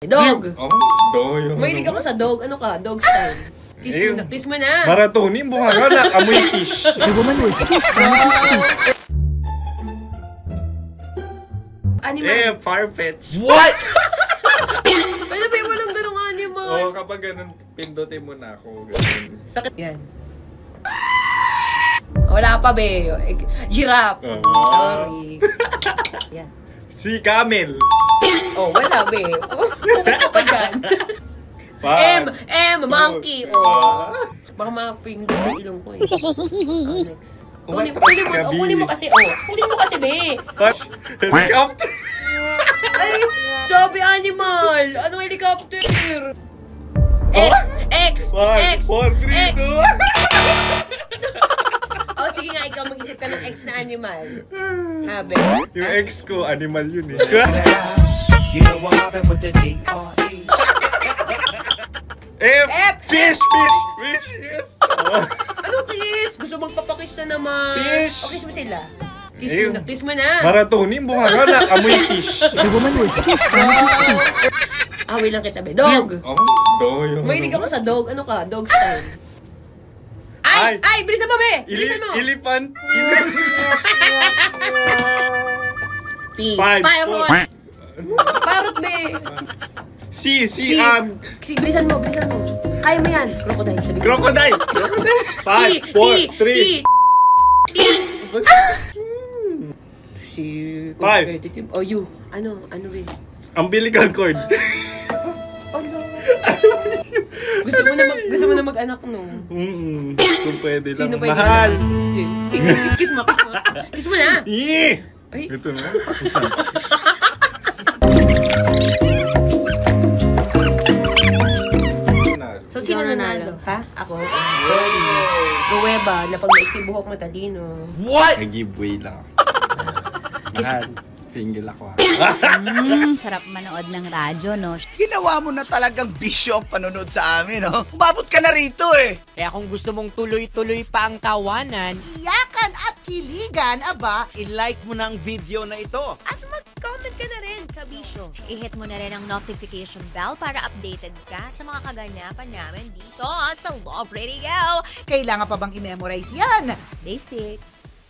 Dog! Oh, dog yun. Mahilig ako sa dog. Ano ka? Dog style. Kiss mo na. Kiss mo na. Maratonin, bunga ka na. Amoy fish. The woman was kissed trying to speak. Animal. Eh, Farfetch. What? Ano ba yung walang ganong animal? Oo, kapag ganun, pindutin mo na ako. Ganun. Sakit yan. Wala pa, be. Giraffe. Sorry. Yan. Si Camel. Oh, wala, be. Pupunta pa dyan. Monkey. Oh. Baka mapindot yung ilong ko eh. Oh, next. Kunin mo kasi, oh. Kunin mo kasi, be. Helicopter. Ay, sabi animal. Anong helicopter? X. 5, 4, 3, 2. Oh, sige nga, ikaw mag-isip ka ng X na animal. Habe. Yung ex ko, animal yun eh. You know what happened with the D.R.E. F. Fish, yes. Ano kiss? Gusto magpapakiss na naman. Fish. O, kiss mo sila. Kiss mo na. Maratonin, bunga ka na. Amoy fish. The woman was kissed trying to speak. Away lang kita, be. Dog! Oh, dog yun. Mahilig ako sa dog. Ano ka? Dog style. Ay! Bilisan mo, be! Bilisan mo! Elephant. P. 5, Parrot! Parrot, be! C. Bilisan mo. Kaya mo yan. Crocodile, sabi ko. Crocodile. 5, 4, 3. Si... Five. Oh, you. Ano, be? Umbilical cord. Oh, no. Gusto mo na mag-anak, no? Kung pwede lang. Sino pwede Mahal. Kiss mo. Kiss mo na. Ay! Ay. Ito na. So, sino nanalo? Ha? Ako? Sorry. Gaweba, na pag maiksi buhok matalino. What? Nag-giveaway lang ako. Mahal. Single ako ha. Sarap manood ng radyo, no? Ginawa mo na talagang bisyo ang panonood sa amin, no? Umabot ka na rito eh. Kaya kung gusto mong tuloy-tuloy pa ang tawanan, Iyakan at kiligan, aba, i-like mo na ang video na ito. At mag-comment ka na rin, kabisyo. I-hit mo na rin ang notification bell para updated ka sa mga kaganapan namin dito sa Love Radio. kailangan pa bang i-memorize yan? Basic.